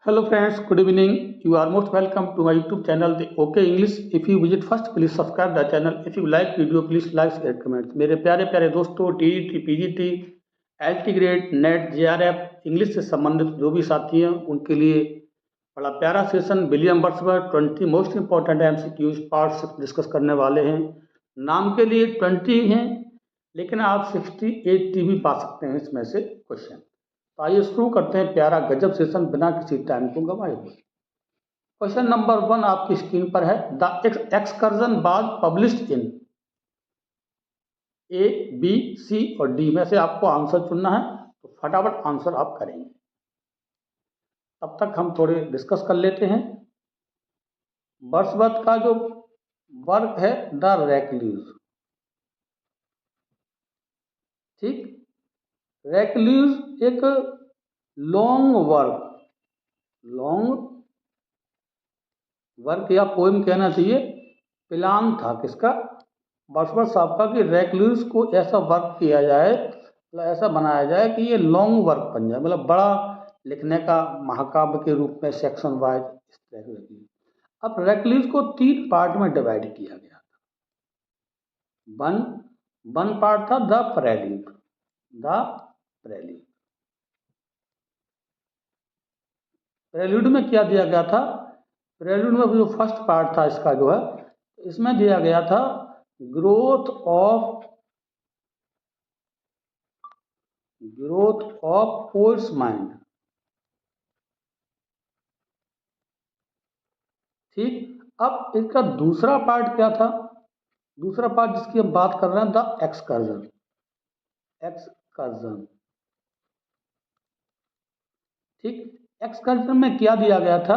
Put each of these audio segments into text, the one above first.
Hello friends, good evening. You are most welcome to my YouTube channel The OK English. If you visit first, please subscribe the channel. If you like video, please like, share, comment. मेरे प्यारे प्यारे दोस्तों, TET, PGT, LT grade, net, JRF, English से संबंधित जो भी साथी हैं उनके लिए बड़ा प्यारा session William Wordsworth 20 most important MCQs part 6 discuss करने वाले हैं। नाम के लिए 20 हैं, लेकिन आप 60, 80 भी पा सकते हैं इसमें से क्वेश्चन। तो आइए शुरू करते हैं प्यारा गजब सेशन बिना किसी टाइम को गंवाए हुए। क्वेश्चन नंबर 1 आपकी स्क्रीन पर है। The excursion was published in A, B, C और डी में से आपको आंसर चुनना है, तो फटाफट आंसर आप करेंगे। तब तक हम थोड़े डिस्कस कर लेते हैं। वर्ड्सवर्थ का जो वर्क है द रेक्लूज, ठीक, रेक्लूज एक लॉन्ग वर्क या पोएम कहना चाहिए, प्लान था किसका, वर्ड्सवर्थ साहब का, कि रेक्लूज को ऐसा वर्क किया जाए, मतलब ऐसा बनाया जाए कि ये लॉन्ग वर्क बन जाए, मतलब बड़ा लिखने का महाकाव्य के रूप में सेक्शन वाइज इस तरह की। अब रेक्लूज को 3 पार्ट में डिवाइड किया गया था। वन पार्ट था द प्रेल्यूड। प्रेल्यूड में क्या दिया गया था? प्रेल्यूड में जो फर्स्ट पार्ट था इसका जो है, इसमें दिया गया था ग्रोथ ऑफ पोएट्स माइंड, ठीक। अब इसका दूसरा पार्ट क्या था? दूसरा पार्ट जिसकी हम बात कर रहे हैं द एक्सकर्जन, ठीक। एक्सकर्जन में क्या दिया गया था?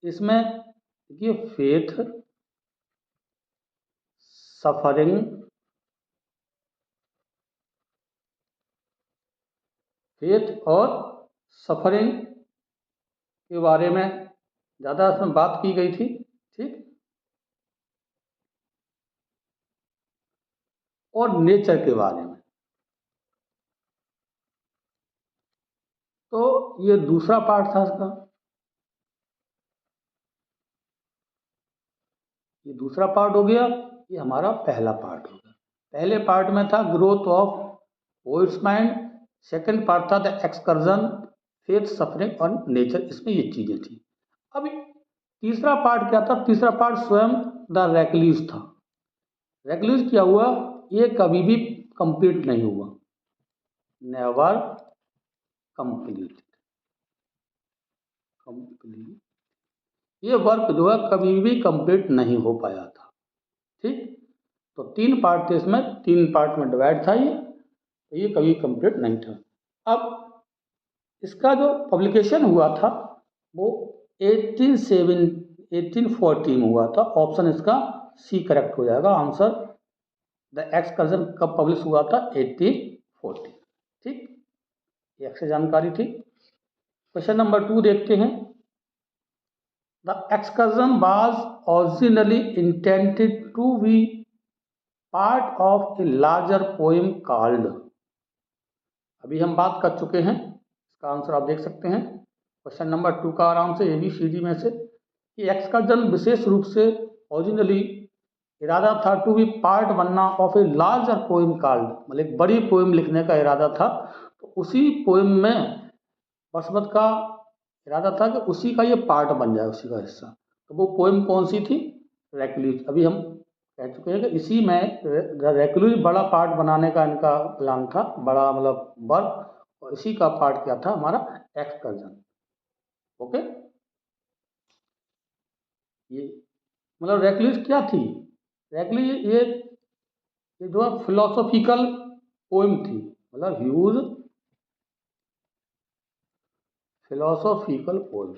इसमें देखिए फेथ, सफरिंग, और सफरिंग के बारे में ज़्यादा इसमें बात की गई थी, ठीक, और नेचर के बारे में। तो ये दूसरा पार्ट था इसका, ये दूसरा पार्ट हो गया, ये हमारा पहला पार्ट हो गया। पहले पार्ट में था growth of poets mind, second part था द एक्सकर्जन, फेथ, सफरिंग और नेचर, इसमें ये चीजें थी। अब तीसरा पार्ट क्या था? तीसरा पार्ट स्वयं द रेक्लूज था। रेक्लूज क्या हुआ? ये कभी भी कंप्लीट नहीं हुआ, नेवर कंप्लीट। ये वर्क जो है कभी भी कंप्लीट नहीं हो पाया था, ठीक। तो 3 पार्ट थे इसमें, 3 पार्ट में डिवाइड था ये कभी कंप्लीट नहीं था। अब इसका जो पब्लिकेशन हुआ था वो 1814 में हुआ था। ऑप्शन इसका सी करेक्ट हो जाएगा आंसर। द एक्सकर्जन कब पब्लिश हुआ था? 1814, ठीक। ये एक्स्ट्रा जानकारी थी। क्वेश्चन नंबर 2 देखते हैं। The excursion was originally intended to be part of a larger poem called, अभी हम बात कर चुके हैं, इसका आंसर आप देख सकते हैं क्वेश्चन नंबर 2 का आराम से ABCD में से, कि एक्सकर्जन विशेष रूप से ओरिजिनली इरादा था टू बी पार्ट बनना of a larger poem called, मतलब एक बड़ी पोएम लिखने का इरादा था। तो उसी पोएम में वर्ड्सवर्थ का इरादा था कि उसी का ये पार्ट बन जाए, उसी का हिस्सा। तो वो पोएम कौन सी थी? रेक्लूज। अभी हम कह चुके हैं कि इसी में रेक्लूज बड़ा पार्ट बनाने का इनका प्लान था, बड़ा मतलब वर्क, और इसी का पार्ट क्या था? हमारा एक्सकर्जन। ओके, ये मतलब रेक्लूज क्या थी? रेक्लूज ये जो है फिलोसॉफिकल पोएम थी, मतलब huge philosophical poem,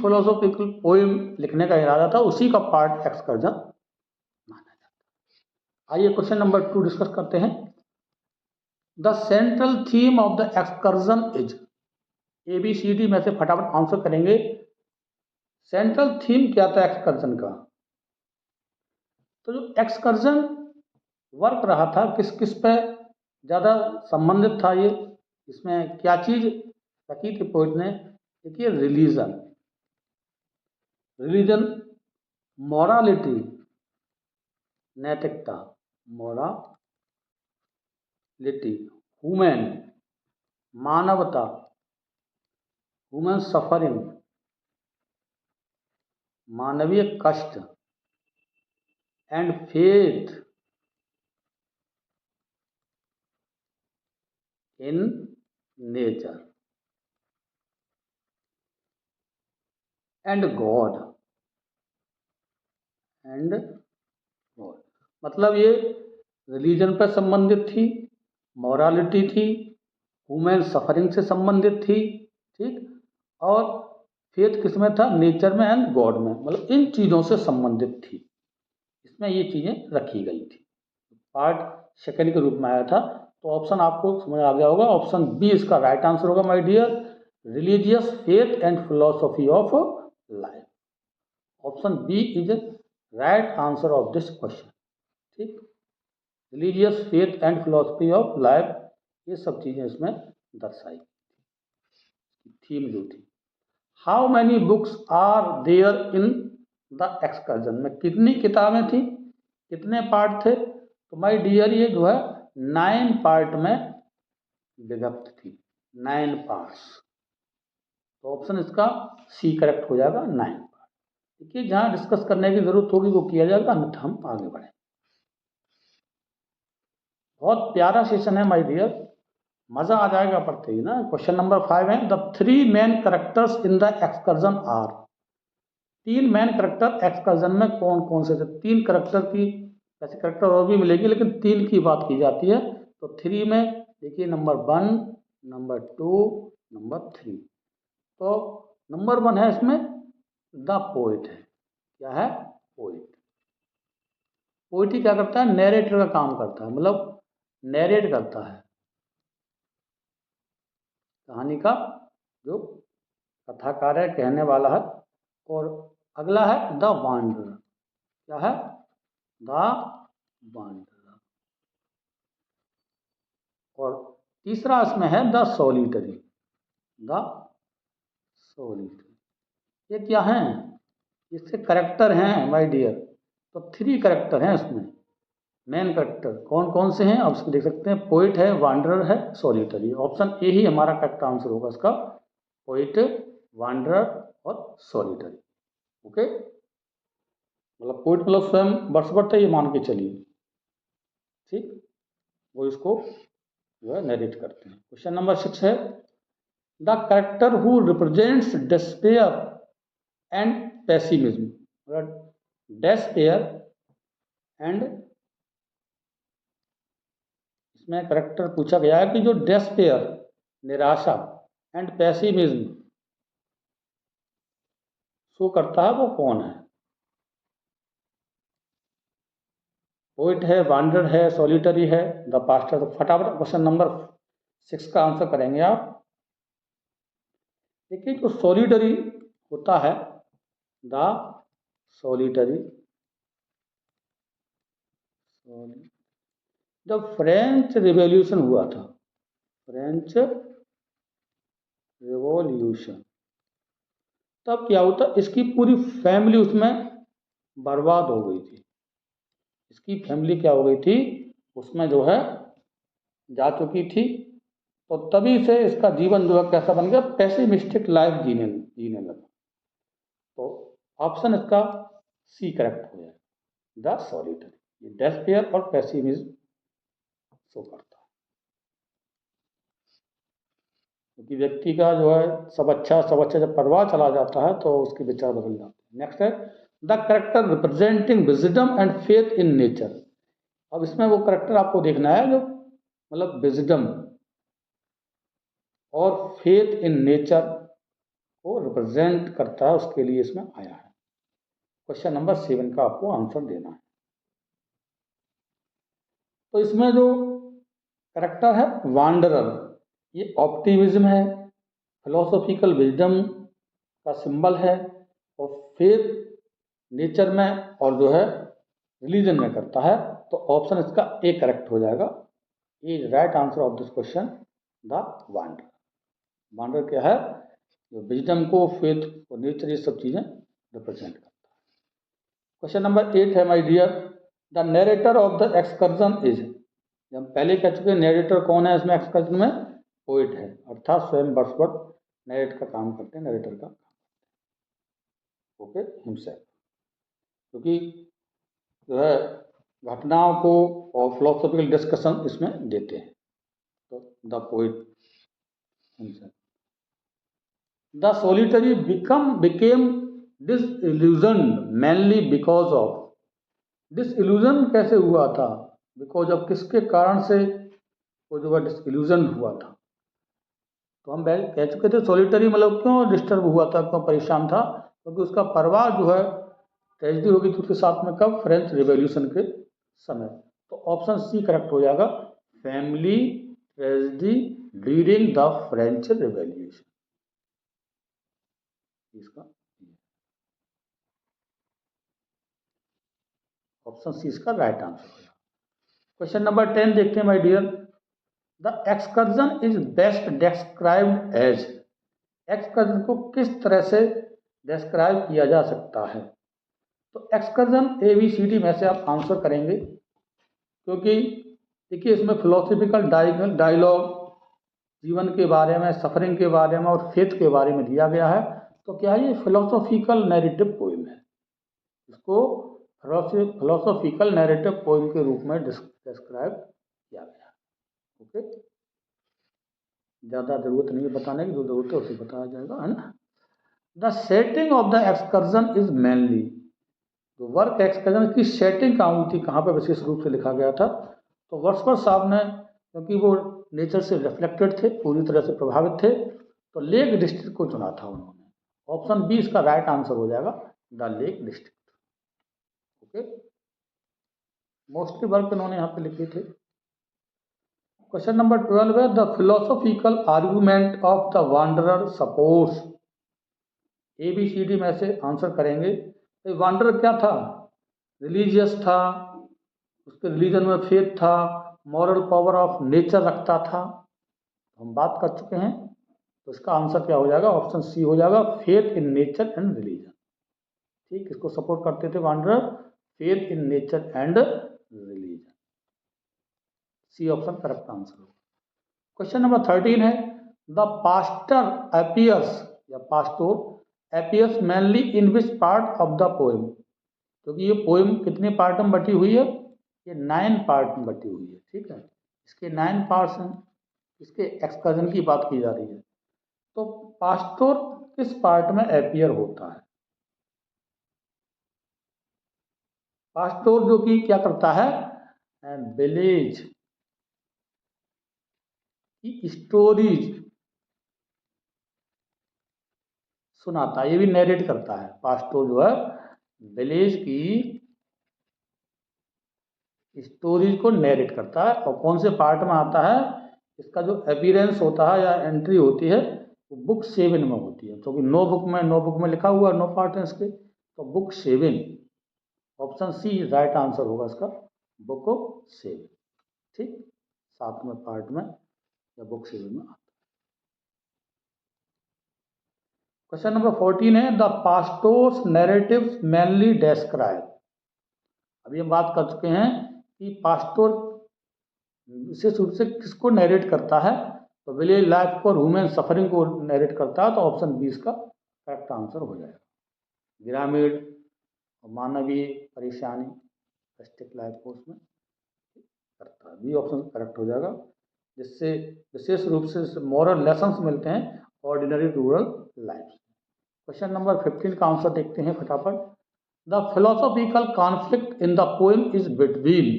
philosophical poem लिखने का इरादा था, उसी का पार्ट एक्सकर्जन माना जाता है। आइए क्वेश्चन नंबर 2 डिस्कस करते हैं। The central theme of the Excursion is, ABCD में से फटाफट आंसर करेंगे। सेंट्रल थीम क्या था एक्सकर्जन का? तो जो एक्सकर्जन वर्क रहा था, किस किस पे ज़्यादा संबंधित था ये, इसमें क्या चीज़ रखी थी पोइट ने? देखिए रिलीजन, रिलीजन, मोरालिटी, नैतिकता, मोरालिटी, ह्यूमन, मानवता, ह्यूमन सफरिंग, मानवीय कष्ट, and faith in nature, and God, and God. मतलब ये रिलीजन पर संबंधित थी, मोरालिटी थी, ह्यूमन सफरिंग से संबंधित थी, ठीक, और फेथ किसमें था? नेचर में एंड गॉड में, मतलब इन चीज़ों से संबंधित थी, इसमें ये चीज़ें रखी गई थी। पार्ट सेकंड के रूप में आया था। तो ऑप्शन आपको समझ आ गया होगा, ऑप्शन बी इसका राइट आंसर होगा my dear, religious faith and philosophy of life. Option B is right answer of this question, ठीक। Religious faith and philosophy of life, ये सब चीज़ें इसमें दर्शाई, थीम जो थी। How many books are there in the excursion, में कितनी किताबें थी, कितने पार्ट थे? तो माय डियर ये जो है 9 पार्ट में विभक्त थी, 9 पार्ट्स। तो ऑप्शन इसका सी करेक्ट हो जाएगा, 9 पार्ट। देखिए जहाँ डिस्कस करने की जरूरत होगी वो किया जाएगा, अन्यथा हम आगे बढ़ें। बहुत प्यारा सेशन है माय डियर, मजा आ जाएगा पढ़ते ही ना। क्वेश्चन नंबर 5 है, the 3 main characters in the Excursion are, 3 main character Excursion में कौन कौन से थे? 3 करेक्टर की, ऐसे करेक्टर और भी मिलेगी लेकिन 3 की बात की जाती है। तो 3 में देखिए नंबर 1, नंबर 2, नंबर 3। तो नंबर 1 है इसमें द पोइट है, क्या है? पोइट। पोइट ही क्या करता है? नैरेटर का काम करता है, मतलब नैरेट करता है कहानी का, जो कथाकार है, कहने वाला है। और अगला है द वांडरर, क्या है? The wanderer. और तीसरा इसमें है द सॉलिटरी, द सॉलिटरी। ये क्या है? इससे करेक्टर हैं माय डियर। तो 3 करेक्टर हैं इसमें, मेन करेक्टर कौन कौन से हैं आप इसको देख सकते हैं, पोइट है, वांडरर है, सॉलिटरी। ऑप्शन ए ही हमारा करेक्ट आंसर होगा इसका, पोइट, वांडरर और सॉलिटरी। ओके, मतलब पोइट मतलब स्वयं वर्ड्सवर्थ है, ये मान के चलिए, ठीक। वो इसको जो है नरेट करते हैं। क्वेश्चन नंबर 6 है, the character who represents despair and pessimism, मतलब डेस्पेयर एंड, इसमें कैरेक्टर पूछा गया है कि जो डेस्पेयर, निराशा, एंड पेसिमिज्म शो करता है वो कौन है? पोइट है, वांडर है, सॉलिटरी है, द पास्टर। तो फटाफट क्वेश्चन नंबर 6 का आंसर करेंगे आप। देखिए जो सॉलिटरी होता है, द सॉलिटरी, जब फ्रेंच रिवॉल्यूशन हुआ था, फ्रेंच रिवॉल्यूशन, तब क्या होता, इसकी पूरी फैमिली उसमें बर्बाद हो गई थी। इसकी फैमिली क्या हो गई थी, उसमें जो है जा चुकी थी। तो तभी से इसका जीवन जो है कैसा बन गया, पेसिमिस्टिक लाइफ जीने जीने लगा। तो ऑप्शन इसका सी करेक्ट हो जाए, द सॉलिटरी। ये डेस्पेयर और पेसिमिज्म शो करता है, क्योंकि व्यक्ति का जो है सब अच्छा जब परवाह चला जाता है तो उसके विचार बदल जाते हैं। नेक्स्ट है, the character representing wisdom and faith in nature. अब इसमें वो करेक्टर आपको देखना है जो मतलब विजडम और फेथ इन नेचर को रिप्रेजेंट करता है, उसके लिए इसमें आया है। क्वेश्चन नंबर 7 का आपको आंसर देना है। तो इसमें जो करेक्टर है वांडरर, ये ऑप्टिमिज्म है, फिलोसॉफिकल विजडम का सिंबल है, और फेथ नेचर में, और जो है रिलीजन में करता है, तो ऑप्शन इसका ए करेक्ट हो जाएगा। A is right answer of this question, the wander. Wander क्या है? जो विजडम को, फेथ को, नेचर, ये सब चीजें रिप्रेजेंट करता है। क्वेश्चन नंबर 8 है my dear, the narrator of the Excursion is. जब पहले कह चुके नरेटर कौन है इसमें एक्सकर्जन में? पोइट है, अर्थात स्वयं वर्ड्सवर्थ नरेट का काम करते हैं, नरेटर का। ओके, हिमसेल्फ, क्योंकि जो है घटनाओं को और फिलोसॉफिकल डिस्कशन इसमें देते हैं। तो the poet himself. The solitary became disillusioned mainly because of. Disillusion कैसे हुआ था? बिकॉज ऑफ किसके कारण से वो जो है डिसइल्यूजन हुआ था? तो हम कह चुके थे सोलिटरी मतलब क्यों डिस्टर्ब हुआ था, क्यों परेशान था? क्योंकि उसका परिवार जो है ट्रेजिडी होगी थी उसके साथ में। कब? फ्रेंच रिवॉल्यूशन के समय। तो ऑप्शन सी करेक्ट हो जाएगा, family tragedy during the French Revolution. इसका ऑप्शन सी इसका राइट आंसर होगा। क्वेश्चन नंबर 10 देखते हैं my dear, the Excursion is best described as. Excursion को किस तरह से डिस्क्राइब किया जा सकता है? तो एक्सकर्जन ABCD में से आप आंसर करेंगे, क्योंकि देखिए इसमें फिलोसफिकल डायलॉग, जीवन के बारे में, सफरिंग के बारे में और फेथ के बारे में दिया गया है। तो क्या ये फिलोसॉफिकल नैरेटिव पोइम है? इसको फिलोसॉफिकल नैरेटिव पोइम के रूप में डिस्क्राइब किया गया। ओके, ज़्यादा जरूरत नहीं है बताने की, जो जरूरत है उसे बताया जाएगा, है ना। The setting of the Excursion is mainly. तो वर्क एक्सकर्जन की सेटिंग कहाँ हुई थी, कहाँ पर विशेष रूप से लिखा गया था? तो वर्ड्सवर्थ साहब ने, क्योंकि वो नेचर से रिफ्लेक्टेड थे, पूरी तरह से प्रभावित थे, तो लेक डिस्ट्रिक्ट को चुना था उन्होंने। ऑप्शन बी इसका राइट आंसर हो जाएगा, the lake district. Okay, mostly work इन्होंने यहाँ पे लिखे थे। क्वेश्चन नंबर 12 है, the philosophical argument of the wanderer supports. ABCD में से आंसर करेंगे। तो वांडरर क्या था? रिलीजियस था, उसके रिलीजन में फेथ था, मॉरल पावर ऑफ नेचर रखता था, हम बात कर चुके हैं। तो इसका आंसर क्या हो जाएगा? ऑप्शन सी हो जाएगा, faith in nature and religion. ठीक, इसको सपोर्ट करते थे wanderer, faith in nature and religion. C option correct answer होगा। क्वेश्चन नंबर 13 है, द पास्टर अपीयर्स या pastor appears mainly in which part of the poem. क्योंकि ये पोएम कितने पार्ट में बटी हुई है? ये 9 पार्ट में बटी हुई है। ठीक है, इसके 9 पार्ट्स हैं, इसके एक्सकर्जन की बात की जा रही है। तो पास्टोर किस पार्ट में अपीयर होता है? पास्टोर जो कि क्या करता है? विलेज की स्टोरीज सुनाता है, ये भी नरेट करता है। पास्टोर जो है विलेज की स्टोरीज को नरेट करता है। और कौन से पार्ट में आता है? इसका जो अपीयरेंस होता है या एंट्री होती है वो बुक 7 में होती है, क्योंकि नो बुक में लिखा हुआ है, नो पार्ट है इसके, तो book 7। Option C right answer होगा इसका, बुक 7। ठीक, 7वें पार्ट में या बुक 7 में आता है। क्वेश्चन नंबर 14 है, द पास्टोर्स नैरेटिव्स मेनली डेस्क्राइब। अभी हम बात कर चुके हैं कि पास्टोर विशेष रूप से किसको नैरेट करता है? तो विलेज लाइफ को और ह्यूमन सफरिंग को नैरेट करता है। तो ऑप्शन बी इसका करेक्ट आंसर हो जाएगा, ग्रामीण और मानवीय परेशानी, डोमेस्टिक लाइफ को उसमें करता है। बी ऑप्शन करेक्ट हो जाएगा, जिससे विशेष रूप से मॉरल लेसन्स मिलते हैं ordinary rural life. Question number 15 का आंसर देखते हैं फटाफट। The philosophical conflict in the poem is between.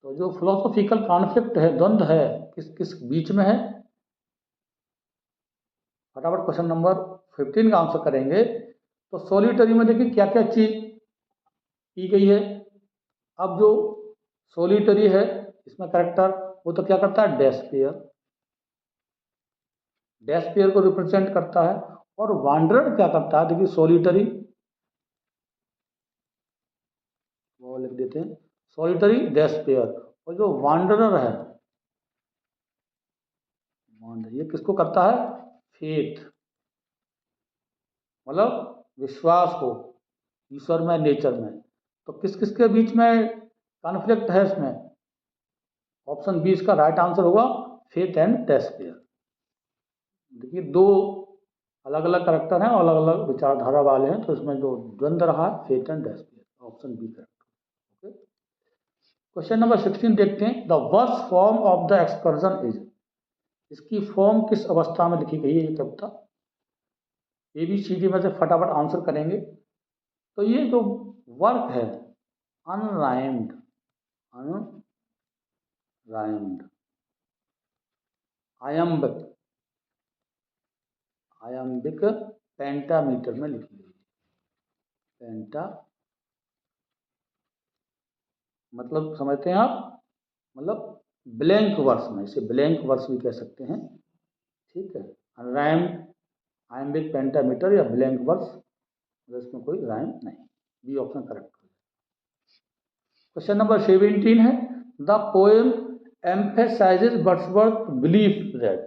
तो जो फिलोसॉफिकल कॉन्फ्लिक्ट है, द्वंद्व है, किस किस बीच में है? फटाफट क्वेश्चन नंबर 15 का आंसर करेंगे। तो सोलिटरी में देखिए क्या क्या चीज की गई है। अब जो सोलिटरी है इसमें करेक्टर, वो तो क्या करता है? डेस्पेयर, डेस्पेयर को रिप्रेजेंट करता है। और वांडरर क्या करता है? देखिए सोलिटरी, वो लिख देते हैं, सॉलिटरी डेस्पेयर। और जो वांडरर है, ये किसको करता है? फेथ, मतलब विश्वास को ईश्वर में, नेचर में। तो किस किस के बीच में कॉन्फ्लिक्ट है इसमें? ऑप्शन बी इसका राइट आंसर होगा, फेथ एंड डेस्पेयर। देखिए दो अलग अलग करेक्टर हैं और अलग अलग विचारधारा वाले हैं, तो इसमें जो द्वंद्व रहा है faith and despair, option B correct. Okay, question number 16 देखते हैं। The verse form of the Excursion is, इसकी फॉर्म किस अवस्था में लिखी गई है ये कविता? ABCD में से फटाफट आंसर करेंगे। तो ये जो वर्क है unrhymed, unrhymed, iambic, iambic pentameter में लिखी गई है। पेंटा मतलब समझते हैं आप, मतलब ब्लैंक वर्स में, इसे ब्लैंक वर्स भी कह सकते हैं। ठीक है, अनराइम्ड, आयम्बिक पेंटामीटर या ब्लैंक वर्स, इसमें कोई राइम नहीं। बी ऑप्शन करेक्ट हो जाए। क्वेश्चन नंबर 17 है। The poem emphasises Wordsworth belief that,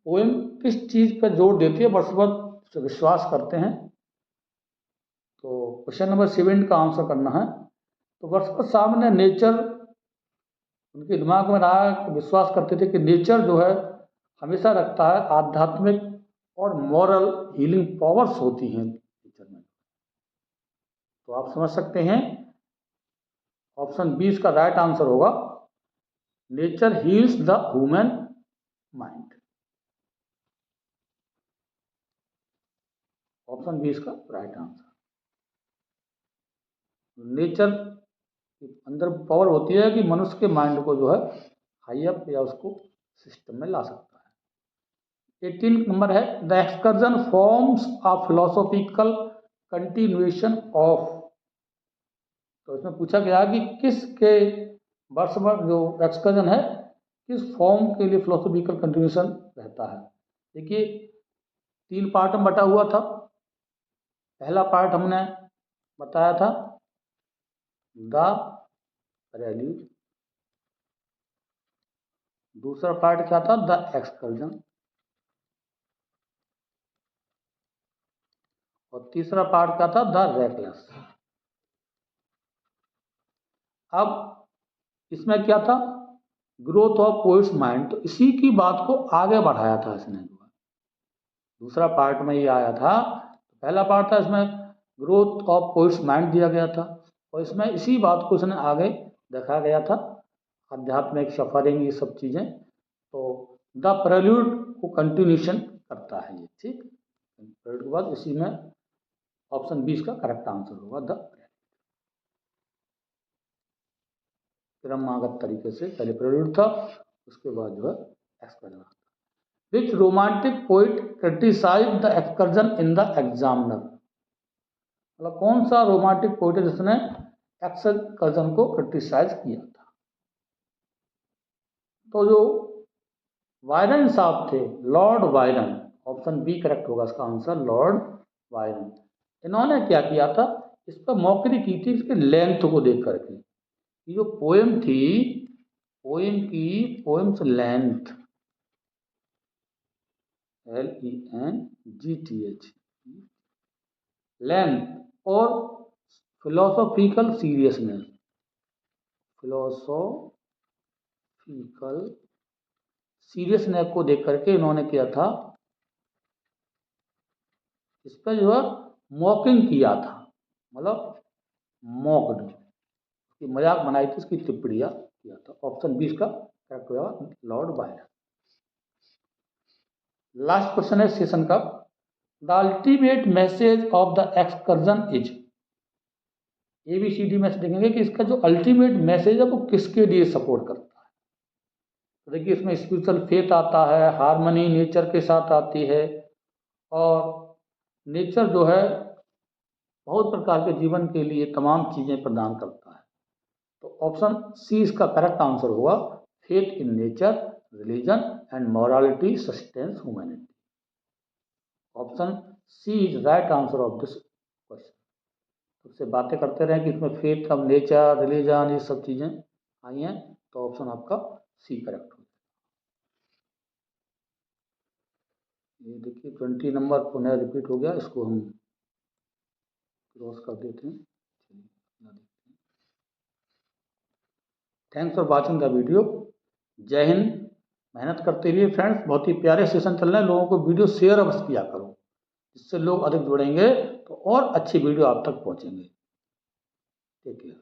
poem किस चीज पर जोर देती है? वर्ड्सवर्थ विश्वास करते हैं। तो क्वेश्चन नंबर 7 का आंसर करना है। तो वर्ड्सवर्थ सामने नेचर, उनके दिमाग में रहा, विश्वास करते थे कि नेचर जो है हमेशा रखता है आध्यात्मिक और मॉरल हीलिंग पावर्स होती हैं नेचर में। तो आप समझ सकते हैं ऑप्शन बी इसका राइट आंसर होगा, nature heals the human mind. Option B इसका राइट आंसर। नेचर के अंदर पावर होती है कि मनुष्य के माइंड को जो है हाई अप या उसको सिस्टम में ला सकता है। 18 नंबर है। The excursion forms a philosophical continuation of, तो इसमें पूछा गया कि किसके वर्ष में जो एक्सकर्जन है किस फॉर्म के लिए फिलोसॉफिकल कंटिन्यूएशन रहता है। देखिए 3 पार्ट में बटा हुआ था। पहला पार्ट हमने बताया था द प्रेल्यूड, दूसरा पार्ट क्या था? द एक्सकर्जन, और तीसरा पार्ट क्या था? The reckless. अब इसमें क्या था? ग्रोथ ऑफ पोइट्स माइंड, तो इसी की बात को आगे बढ़ाया था इसने। दूसरा पार्ट में ये आया था, पहला पार्ट था इसमें ग्रोथ ऑफ पोइट्स माइंड दिया गया था, और इसमें इसी बात को इसने आगे देखा गया था, आध्यात्मिक सफरिंग ये सब चीज़ें। तो द प्रेल्यूड को कंटिन्यूशन करता है ये। ठीक, प्रेल्यूड के बाद इसी में ऑप्शन 20 का करेक्ट आंसर होगा द क्रमागत तरीके से, पहले प्रेल्यूड था उसके बाद जो है excursion. Which romantic poet criticise the excursion in the examiner, मतलब कौन सा रोमांटिक पोइट है जिसने एक्सकर्जन को क्रिटिसाइज किया था? तो जो वायरन साहब थे, Lord Byron, option B correct होगा इसका आंसर, लॉर्ड वायरन। इन्होंने क्या किया था? इस पर मौकरी की थी इसके लेंथ को देख करके। ये जो पोएम थी, पोएम की पोएम्स लेंथ, LENGTH, लेंथ और फिलोसॉफिकल सीरियसनेस, फिलोसॉफिकल सीरियसनेस को देख करके इन्होंने किया था, इस पर जो है मॉकिंग किया था, मतलब मॉक्ड, उसकी मजाक बनाई थी, इसकी टिप्पणियां किया था। ऑप्शन 20 का करेक्ट होगा लॉर्ड बायरन। लास्ट क्वेश्चन है सेशन का। The ultimate message of the Excursion is, ABCD में से देखेंगे कि इसका जो अल्टीमेट मैसेज है वो किसके लिए सपोर्ट करता है। तो देखिए इसमें स्पिरिचुअल फेथ आता है, हार्मनी नेचर के साथ आती है, और नेचर जो है बहुत प्रकार के जीवन के लिए तमाम चीज़ें प्रदान करता है। तो ऑप्शन सी इसका करेक्ट आंसर होगा, faith in nature, religion and morality sustains humanity. Option C is right answer of this question. तो उससे बातें करते रहे कि इसमें फेथ ऑफ नेचर, रिलीजन, ये सब चीज़ें आई हैं, तो ऑप्शन आपका सी करेक्ट हो। ये देखिए 20 नंबर पुनः रिपीट हो गया, इसको हम क्रॉस कर देते हैं। चलिए अपना देखते हैं। Thanks for watching the video. जय हिंद। मेहनत करते रहिए फ्रेंड्स, बहुत ही प्यारे सेशन चल रहे हैं, लोगों को वीडियो शेयर अवश्य किया करो, जिससे लोग अधिक जुड़ेंगे तो और अच्छी वीडियो आप तक पहुंचेंगे। Take care.